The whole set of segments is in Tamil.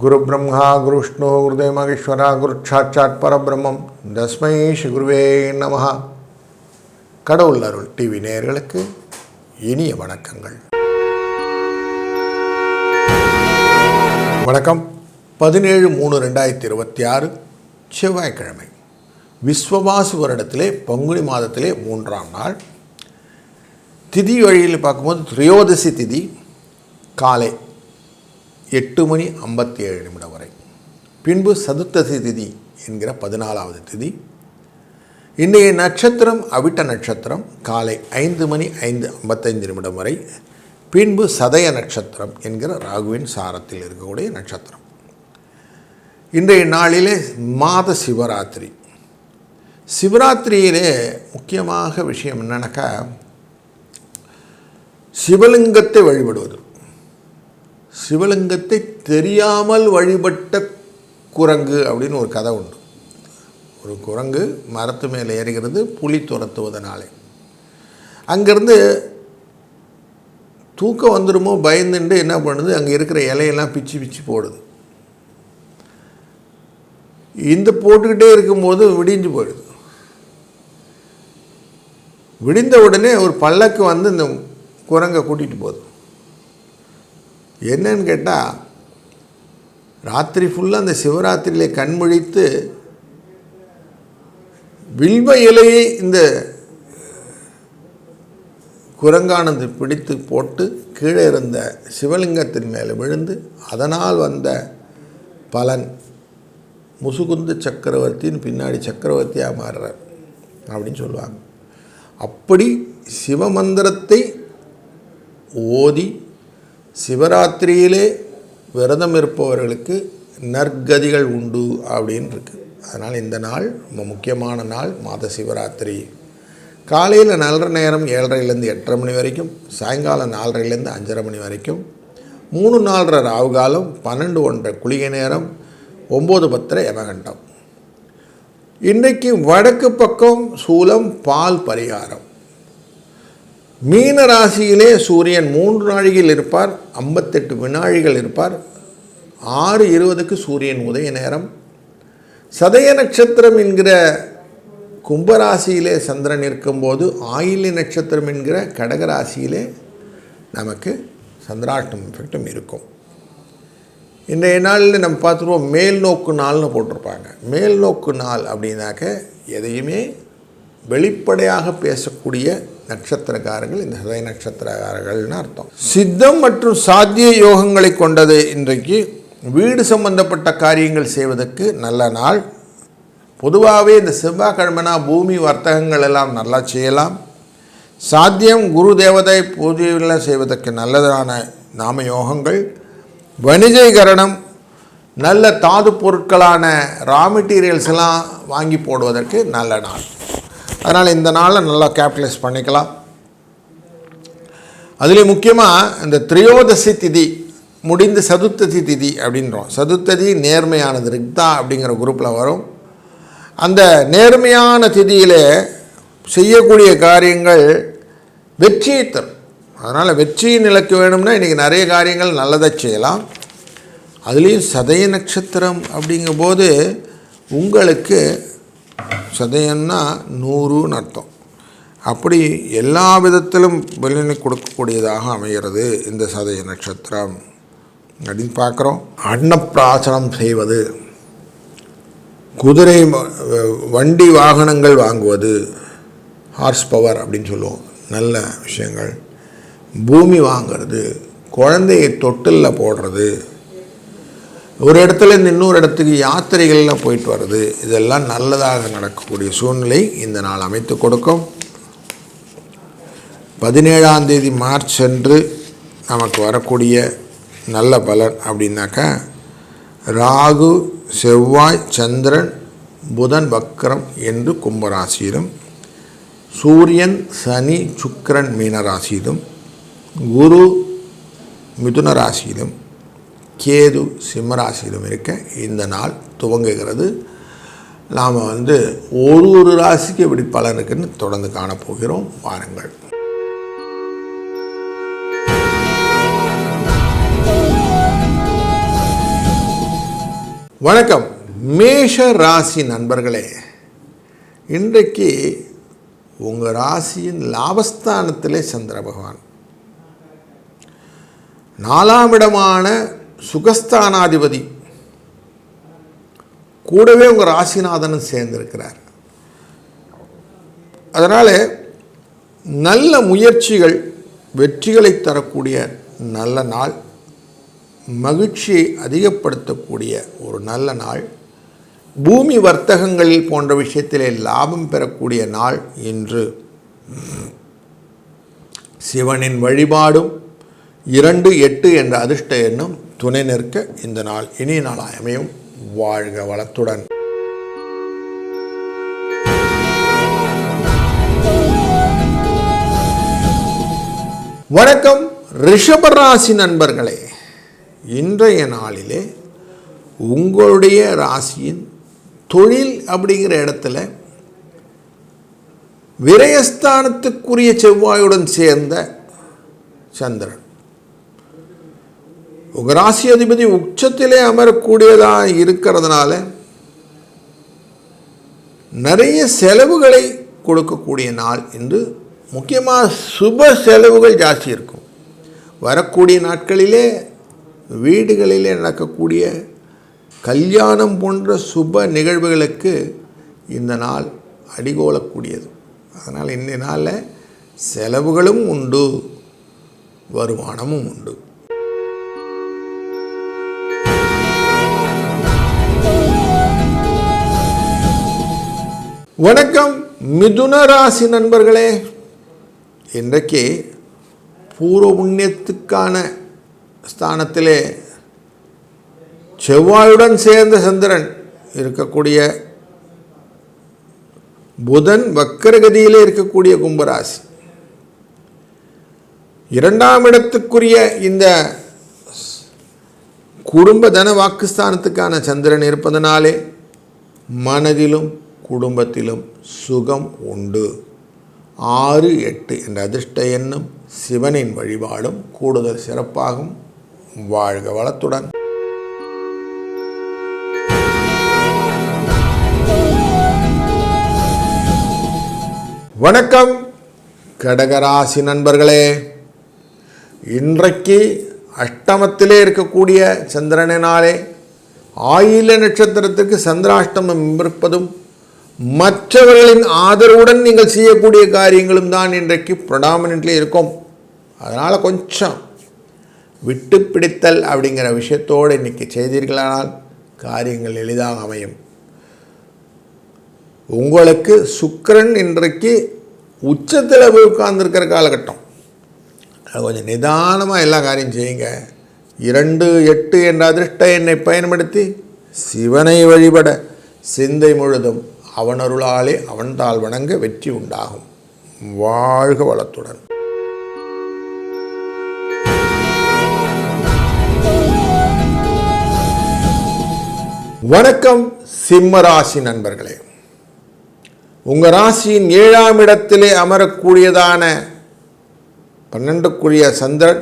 குரு பிரம்மா குரு விஷ்ணு குருதேவ மகேஸ்வரா குரு சாட்சாத் பரபிரம்மம் தஸ்மை ஸ்ரீ குருவே நமஹ. கடவுள் அருள் டிவி நேயர்களுக்கு இனிய வணக்கங்கள். வணக்கம். 17/3/2026 செவ்வாய்க்கிழமை. விஸ்வவாசு வருடத்திலே பங்குனி மாதத்திலே 3ஆம் நாள். திதி வழியில் பார்க்கும்போது திரையோதசி திதி காலை 8:57 வரை. பின்பு சதுர்த்தசி திதி என்கிற 14வது திதி. இன்றைய நட்சத்திரம் அவிட்ட நட்சத்திரம் காலை 5:05:55 வரை. பின்பு சதய நட்சத்திரம் என்கிற ராகுவின் சாரத்தில் இருக்கக்கூடிய நட்சத்திரம். இன்றைய நாளிலே மாத சிவராத்திரி. சிவராத்திரியிலே முக்கியமாக விஷயம் என்னன்னாக்கா, சிவலிங்கத்தை வழிபடுவது. சிவலிங்கத்தை தெரியாமல் வழிபட்ட குரங்கு அப்படின்னு ஒரு கதை உண்டு. ஒரு குரங்கு மரத்து மேலே ஏறுகிறது புலி துரத்துவதனாலே. அங்கேருந்து தூக்கம் வந்துடுமோ பயந்துட்டு என்ன பண்ணுது, அங்கே இருக்கிற இலையெல்லாம் பிச்சு பிச்சு போடுது. இந்த போட்டுக்கிட்டே இருக்கும்போது விடிஞ்சு போயிடுது. விடிந்த உடனே ஒரு பல்லக்கு வந்து இந்த குரங்கை கூட்டிகிட்டு போகுது. என்னன்னு கேட்டால், ராத்திரி ஃபுல்லாக அந்த சிவராத்திரியில் கண்முழித்து வில்வ இலையை இந்த குரங்கானது பிடித்து போட்டு கீழே இருந்த சிவலிங்கத்தின் மேலே விழுந்து அதனால் வந்த பலன் முசுகுந்த சக்கரவர்த்தின்னு பின்னாடி சக்கரவர்த்தியாக மாறுறார் அப்படின்னு சொல்லுவாங்க. அப்படி சிவமந்திரத்தை ஓதி சிவராத்திரியிலே விரதம் இருப்பவர்களுக்கு நற்கதிகள் உண்டு அப்படின்னு இருக்கு. அதனால் இந்த நாள் ரொம்ப முக்கியமான நாள். மாத சிவராத்திரி காலையில் நல்ல நேரம் 7:30 8:30 மணி வரைக்கும், சாயங்காலம் 4:30 5:30 வரைக்கும், 3-4 ராவு காலம், 12-1 குளிகை நேரம், 9-10 யமகண்டம். இன்றைக்கு வடக்கு பக்கம் சூலம் பால் பரிகாரம். மீன ராசியிலே சூரியன் 3 நாழிகையில் இருப்பார், 58 வினாழிகள் இருப்பார். 6:20 சூரியன் உதய நேரம். சதய நட்சத்திரம் என்கிற கும்பராசியிலே சந்திரன் இருக்கும்போது, ஆயில்ய நட்சத்திரம் என்கிற கடகராசியிலே நமக்கு சந்திராஷ்டம் எஃபெக்டும் இருக்கும். இன்றைய நாளில் நம்ம பார்த்துருவோம், மேல் நோக்கு நாள்னு போட்டிருப்பாங்க. மேல் நோக்கு நாள் அப்படின்னாக்க எதையுமே வெளிப்படையாக பேசக்கூடிய நட்சத்திரக்காரர்கள் இந்த சதய நட்சத்திரக்காரர்கள்னு அர்த்தம். சித்தம் மற்றும் சாத்திய யோகங்களை கொண்டது. இன்றைக்கு வீடு சம்பந்தப்பட்ட காரியங்கள் செய்வதற்கு நல்ல நாள். பொதுவாகவே இந்த செவ்வாய்க்கிழமைனா பூமி வர்த்தகங்கள் எல்லாம் நல்லா செய்யலாம். சாத்தியம் குரு தேவதை பூஜைகள் செய்வதற்கு நல்லதான நாம யோகங்கள். வணிகீகரணம், நல்ல தாது பொருட்களான ரா மெட்டீரியல்ஸ் எல்லாம் வாங்கி போடுவதற்கு நல்ல நாள். அதனால் இந்த நாளில் நல்லா கேபிட்டலைஸ் பண்ணிக்கலாம். அதில் முக்கியமாக இந்த திரையோதசி திதி முடிந்து சதுர்த்ததி திதி அப்படின்றோம். சதுர்த்ததி நேர்மையானது, ரிக்தா அப்படிங்கிற குரூப்பில் வரும். அந்த நேர்மையான திதியில் செய்யக்கூடிய காரியங்கள் வெற்றியை தரும். அதனால் வெற்றியை நிலைக்கு வேணும்னா இன்றைக்கி நிறைய காரியங்கள் நல்லதை செய்யலாம். அதுலேயும் சதய நட்சத்திரம் அப்படிங்கும்போது உங்களுக்கு சதயன்னா 100ன்னு அர்த்தம். அப்படி எல்லா விதத்திலும் பலனை கொடுக்கக்கூடியதாக அமைகிறது இந்த சதய நட்சத்திரம் அப்படின்னு பார்க்குறோம். அன்னப்பிராசனம் செய்வது, குதிரை வண்டி வாகனங்கள் வாங்குவது, ஹார்ஸ் பவர் அப்படின்னு சொல்லுவோம், நல்ல விஷயங்கள். பூமி வாங்கிறது, குழந்தையை தொட்டிலில் போடுறது, ஒரு இடத்துல இருந்து இன்னொரு இடத்துக்கு யாத்திரைகள்லாம் போயிட்டு வர்றது, இதெல்லாம் நல்லதாக நடக்கக்கூடிய சூழ்நிலை இந்த நாள் அமைத்து கொடுக்கும். 17ஆம் தேதி மார்ச் அன்று நமக்கு வரக்கூடிய நல்ல பலன் அப்படின்னாக்கா, ராகு செவ்வாய் சந்திரன் புதன் வக்கரம் என்று கும்பராசியிலும், சூரியன் சனி சுக்கிரன் மீனராசியிலும், குரு மிதுன ராசியிலும், கேது சிம்மராசியிலும் இருக்க இந்த நாள் துவங்குகிறது. நாம் ஒரு ராசிக்கு எப்படி பலன் இருக்குன்னு தொடர்ந்து காணப்போகிறோம். வாருங்கள். வணக்கம் மேஷ ராசி நண்பர்களே, இன்றைக்கு உங்கள் ராசியின் லாபஸ்தானத்திலே சந்திர பகவான், 4ஆம் இடமான சுகஸ்தானாதிபதி கூடவே உங்கள் ராசிநாதனும் சேர்ந்திருக்கிறார். அதனால் நல்ல முயற்சிகள் வெற்றிகளை தரக்கூடிய நல்ல நாள், மகிழ்ச்சியை அதிகப்படுத்தக்கூடிய ஒரு நல்ல நாள், பூமி வர்த்தகங்களில் போன்ற விஷயத்திலே லாபம் பெறக்கூடிய நாள் இன்று. சிவனின் வழிபாடும் 2-8 என்ற அதிர்ஷ்ட எண்ணும் துணை நிற்க இந்த நாள் இனிய நாளாய் அமையும். வாழ்க வளத்துடன். வணக்கம் ரிஷபராசி நண்பர்களே, இன்றைய நாளிலே உங்களுடைய ராசியின் தொழில் அப்படிங்கிற இடத்துல விரயஸ்தானத்துக்குரிய செவ்வாயுடன் சேர்ந்த சந்திரன், உங்கள் ராசி அதிபதி உச்சத்திலே அமரக்கூடியதாக இருக்கிறதுனால நிறைய செலவுகளை கொடுக்கக்கூடிய நாள் என்று. முக்கியமாக சுப செலவுகள் ஜாஸ்தி இருக்கும். வரக்கூடிய நாட்களிலே வீடுகளிலே நடக்கக்கூடிய கல்யாணம் போன்ற சுப நிகழ்வுகளுக்கு இந்த நாள் அடிகோலக்கூடியது. அதனால் இந்த நாளில் செலவுகளும் உண்டு, வருமானமும் உண்டு. வணக்கம் மிதுன ராசி நண்பர்களே, இன்றைக்கு பூர்வ புண்ணியத்துக்கான ஸ்தானத்திலே செவ்வாயுடன் சேர்ந்த சந்திரன் இருக்கக்கூடிய புதன் வக்கரகதியிலே இருக்கக்கூடிய கும்பராசி, 2ஆம் இடத்துக்குரிய இந்த குடும்ப தன வாக்குஸ்தானத்துக்கான சந்திரன் இருப்பதனாலே மனதிலும் குடும்பத்திலும் சுகம் உண்டு. 6-8 என்ற அதிர்ஷ்ட எண்ணும் சிவனின் வழிபாடும் கூடுதல் சிறப்பாகும். வாழ்க வளத்துடன். வணக்கம் கடகராசி நண்பர்களே, இன்றைக்கு அஷ்டமத்திலே இருக்கக்கூடிய சந்திரனாலே ஆயில்ய நட்சத்திரத்திற்கு சந்திராஷ்டமம் இருப்பதும் மற்றவர்களின் ஆதரவுடன் நீங்கள் செய்யக்கூடிய காரியங்களும் தான் இன்றைக்கு ப்ரொடாமினென்ட்லி இருக்கும். அதனால் கொஞ்சம் விட்டு பிடித்தல் அப்படிங்கிற விஷயத்தோடு இன்றைக்கி செய்தீர்களானால் காரியங்கள் எளிதாக அமையும். உங்களுக்கு சுக்கிரன் இன்றைக்கு உச்சத்தில் போய் உட்கார்ந்துருக்கிற காலகட்டம். அது கொஞ்சம் நிதானமாக எல்லா காரியம் செய்யுங்க. 2-8 என்ற அதிர்ஷ்ட எண்ணை பயன்படுத்தி சிவனை வழிபட சிந்தை முழுதும் அவனருளாலே அவன்தால் வணங்க வெற்றி உண்டாகும். வாழ்க வளத்துடன். வணக்கம் சிம்மராசி நண்பர்களே, உங்கள் ராசியின் 7ஆம் இடத்திலே அமரக்கூடியதான 12க்குரிய சந்திரன்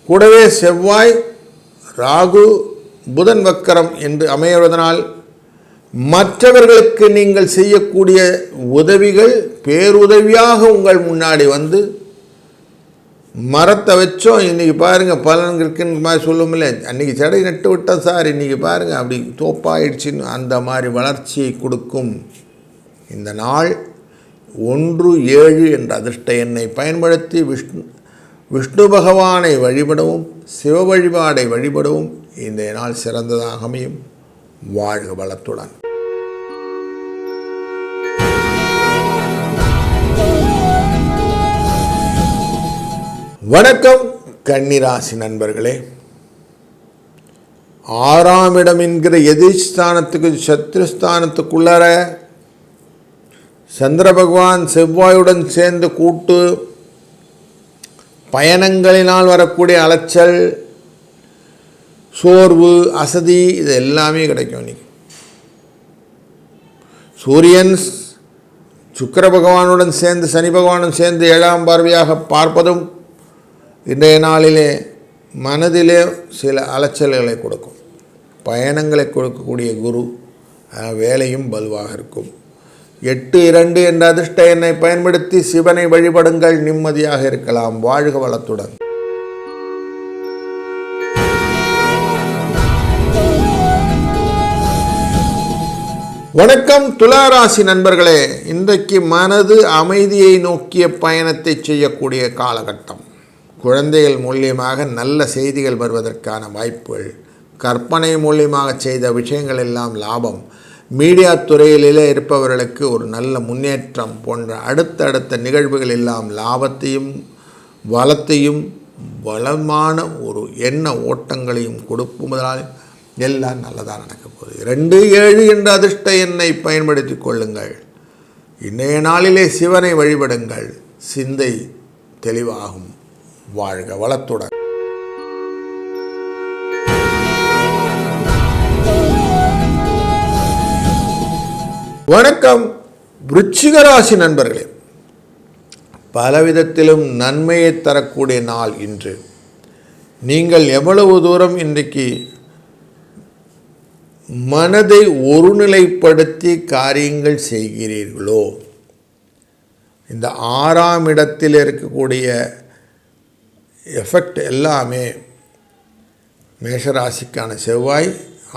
கூடவே செவ்வாய் ராகு புதன் வக்கரம் என்று அமைவதனால் மற்றவர்களுக்கு நீங்கள் செய்யக்கூடிய உதவிகள் பேருதவியாக உங்கள் முன்னாடி வந்து மரத்தை வச்சோம் இன்றைக்கி பாருங்கள் பலன் இருக்குன்னு மாதிரி சொல்லுமில்ல, அன்றைக்கி செடை நட்டு விட்டோம் சார் இன்றைக்கி பாருங்கள் அப்படி தோப்பாயிடுச்சின்னு அந்த மாதிரி வளர்ச்சியை கொடுக்கும் இந்த நாள். 1-7 என்ற அதிர்ஷ்ட எண்ணை பயன்படுத்தி விஷ்ணு பகவானை வழிபடவும் சிவ வழிபாடை வழிபடவும் இந்த நாள் சிறந்ததாக அமையும். வாழ்க வளத்துடன். வணக்கம் கன்னிராசி நண்பர்களே, 6ஆம் இடம் என்கிற எதிர்ஸ்தானத்துக்கு சத்ருஸ்தானத்துக்குள்ளற சந்திர பகவான் செவ்வாயுடன் சேர்ந்து கூட்டு பயணங்களினால் வரக்கூடிய அலைச்சல், சோர்வு, அசதி இது எல்லாமே கிடைக்கும். இன்னைக்கு சூரியன் சுக்கிர பகவானுடன் சேர்ந்து சனி பகவானுடன் சேர்ந்து 7ஆம் பார்வையாக பார்ப்பதும் இன்றைய நாளிலே மனதிலே சில அலைச்சல்களை கொடுக்கும். பயணங்களை கொடுக்கக்கூடிய குரு, வேலையும் வலுவாக இருக்கும். 8-2 என்ற அதிர்ஷ்ட எண்ணை பயன்படுத்தி சிவனை வழிபடுங்கள். நிம்மதியாக இருக்கலாம். வாழ்க வளத்துடன். வணக்கம் துளாராசி நண்பர்களே, இன்றைக்கு மனது அமைதியை நோக்கிய பயணத்தை செய்யக்கூடிய காலகட்டம். குழந்தைகள் மூலியமாக நல்ல செய்திகள் வருவதற்கான வாய்ப்புகள், கற்பனை மூலியமாக செய்த விஷயங்கள் எல்லாம் லாபம், மீடியா துறையிலே இருப்பவர்களுக்கு ஒரு நல்ல முன்னேற்றம் போன்ற அடுத்தடுத்த நிகழ்வுகள் எல்லாம் லாபத்தையும் வளத்தையும் வளமான ஒரு எண்ண ஓட்டங்களையும் கொடுப்பதால் எல்லாம் நல்லதாக நடக்க போகுது. 2-7 என்ற அதிர்ஷ்ட எண்ணை பயன்படுத்தி கொள்ளுங்கள். இன்றைய நாளிலே சிவனை வழிபடுங்கள். சிந்தை தெளிவாகும். வாழ்க வளத்துடன். வணக்கம் விருச்சிக ராசி நண்பர்களே, பலவிதத்திலும் நன்மையை தரக்கூடிய நாள் இன்று. நீங்கள் எவ்வளவு தூரம் இன்றைக்கு மனதை ஒருநிலைப்படுத்தி காரியங்கள் செய்கிறீர்களோ, இந்த 6ஆம் இடத்தில் இருக்கக்கூடிய எஃபெக்ட் எல்லாமே மேஷராசிக்கான செவ்வாய்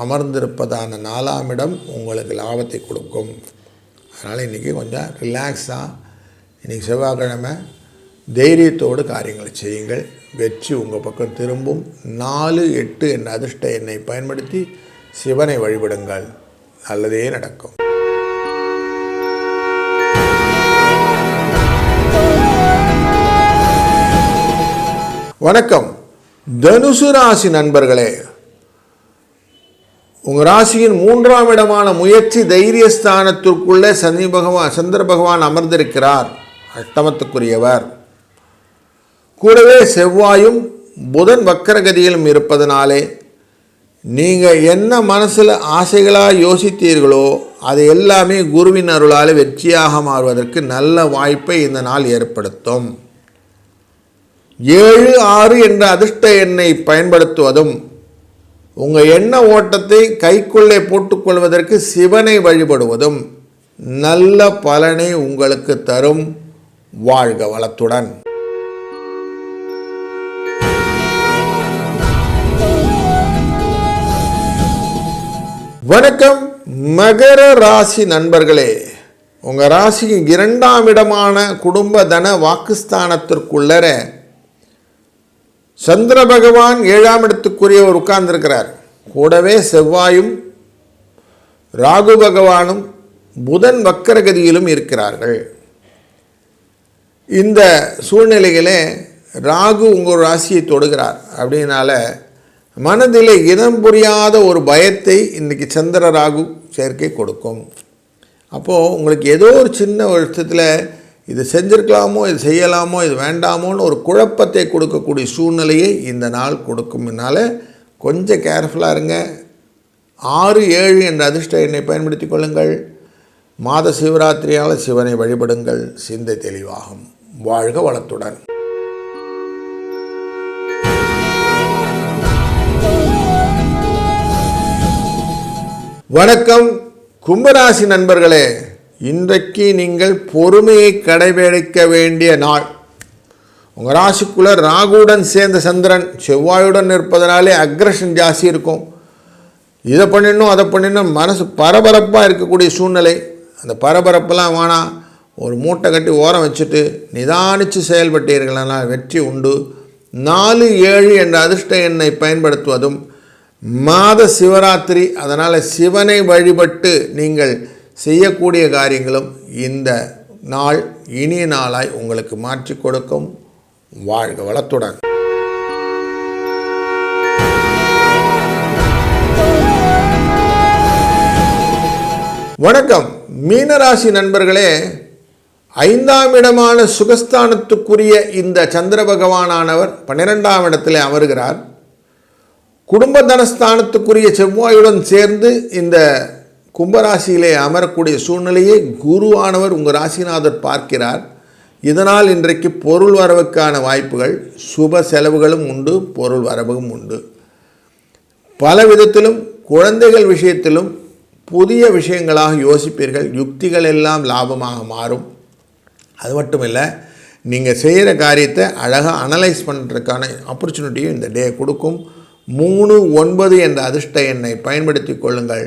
அமர்ந்திருப்பதான 4ஆம் இடம் உங்களுக்கு லாபத்தை கொடுக்கும். அதனால் இன்றைக்கி கொஞ்சம் ரிலாக்ஸாக, இன்றைக்கி செவ்வாய்க்கிழமை தைரியத்தோடு காரியங்களை செய்யுங்கள். வெற்றி உங்கள் பக்கம் திரும்பும். 4-8 என்ற அதிர்ஷ்ட எண்ணை பயன்படுத்தி சிவனை வழிபடுங்கள். நல்லதே நடக்கும். வணக்கம் தனுசு ராசி நண்பர்களே, உங்கள் ராசியின் 3ஆம் இடமான முயற்சி தைரியஸ்தானத்திற்குள்ளே சந்திர பகவான் அமர்ந்திருக்கிறார். அஷ்டமத்துக்குரியவர். கூடவே செவ்வாயும் புதன் வக்கரகதியிலும் இருப்பதனாலே நீங்கள் என்ன மனசில் ஆசைகளாக யோசித்தீர்களோ அது எல்லாமே குருவின் அருளால் வெற்றியாக மாறுவதற்கு நல்ல வாய்ப்பை இந்த நாள் ஏற்படுத்தும். 7-6 என்ற அதிர்ஷ்ட எண்ணை பயன்படுத்துவதும் உங்கள் எண்ண ஓட்டத்தை கைக்குள்ளே போட்டுக்கொள்வதற்கு சிவனை வழிபடுவதும் நல்ல பலனை உங்களுக்கு தரும். வாழ்க வளத்துடன். வணக்கம் மகர ராசி நண்பர்களே, உங்கள் ராசிக்கு 2ஆம் இடமான குடும்ப தன வாக்குஸ்தானத்திற்குள்ளர சந்திர பகவான் 7ஆம் இடத்துக்குரியவர் உட்கார்ந்திருக்கிறார். கூடவே செவ்வாயும் ராகு பகவானும் புதன் வக்கரகதியிலும் இருக்கிறார்கள். இந்த சூழ்நிலைகளே ராகு உங்கள் ராசியை தொடுகிறார். அப்படின்னால மனதில் இனம் புரியாத ஒரு பயத்தை இன்றைக்கி சந்திர ராகு சேர்க்கை கொடுக்கும். அப்போது உங்களுக்கு ஏதோ ஒரு சின்ன வருஷத்தில் இது செஞ்சுருக்கலாமோ, இது செய்யலாமோ, இது வேண்டாமோன்னு ஒரு குழப்பத்தை கொடுக்கக்கூடிய சூழ்நிலையை இந்த நாள் கொடுக்கும்னால கொஞ்சம் கேர்ஃபுல்லாக இருங்க. 6-7 என்ற அதிர்ஷ்ட எண்ணை பயன்படுத்தி கொள்ளுங்கள். மாத சிவராத்திரியால் சிவனை வழிபடுங்கள். சிந்தை தெளிவாகும். வாழ்க வளத்துடன். வணக்கம் கும்பராசி நண்பர்களே, இன்றைக்கு நீங்கள் பொறுமையை கடைபிடிக்க வேண்டிய நாள். உங்கள் ராசிக்குள்ளே ராகுவுடன் சேர்ந்த சந்திரன் செவ்வாயுடன் இருப்பதனாலே அக்ரஷன் ஜாஸ்தி இருக்கும். இதை பண்ணிடணும் அதை பண்ணிடணும், மனசு பரபரப்பாக இருக்கக்கூடிய சூழ்நிலை. அந்த பரபரப்பெல்லாம் வேணாம். ஒரு மூட்டை கட்டி ஓரம் வச்சுட்டு நிதானித்து செயல்பட்டீர்களானால் வெற்றி உண்டு. 4-7 என்ற அதிர்ஷ்ட எண்ணை பயன்படுத்துவதும் மாத சிவராத்திரி, அதனால் சிவனை வழிபட்டு நீங்கள் செய்யக்கூடிய காரியங்களும் இந்த நாள் இனிய நாளாய் உங்களுக்கு மாற்றி கொடுக்கும். வாழ்க வளத்துடன். வணக்கம் மீனராசி நண்பர்களே, 5ஆம் இடமான சுகஸ்தானத்துக்குரிய இந்த சந்திர பகவானானவர் 12ஆம் இடத்தில் அமர்கிறார். குடும்ப தனஸ்தானத்துக்குரிய செவ்வாயுடன் சேர்ந்து இந்த கும்பராசியிலே அமரக்கூடிய சூழ்நிலையை குருவானவர் உங்கள் ராசிநாதர் பார்க்கிறார். இதனால் இன்றைக்கு பொருள் வரவுக்கான வாய்ப்புகள், சுப செலவுகளும் உண்டு, பொருள் வரவும் உண்டு. பல விதத்திலும் குழந்தைகள் விஷயத்திலும் புதிய விஷயங்களாக யோசிப்பீர்கள். யுக்திகள் எல்லாம் லாபமாக மாறும். அது மட்டும் இல்லை, நீங்கள் செய்கிற காரியத்தை அழகாக அனலைஸ் பண்ணுறதுக்கான ஆப்பர்ச்சுனிட்டியும் இந்த டே கொடுக்கும். 3-9 என்ற அதிர்ஷ்ட எண்ணை பயன்படுத்தி கொள்ளுங்கள்.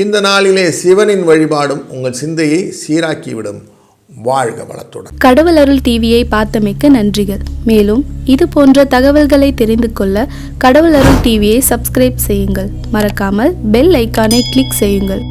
இந்த நாளிலே சிவனின் வழிபாடும் உங்கள் சிந்தையை சீராக்கிவிடும். வாழ்க வளத்துடன். கடவுள் அருள் டிவியை பார்த்தமைக்க நன்றிகள். மேலும் இது போன்ற தகவல்களை தெரிந்து கொள்ள கடவுள் அருள் டிவியை சப்ஸ்கிரைப் செய்யுங்கள். மறக்காமல் பெல் ஐக்கானை கிளிக் செய்யுங்கள்.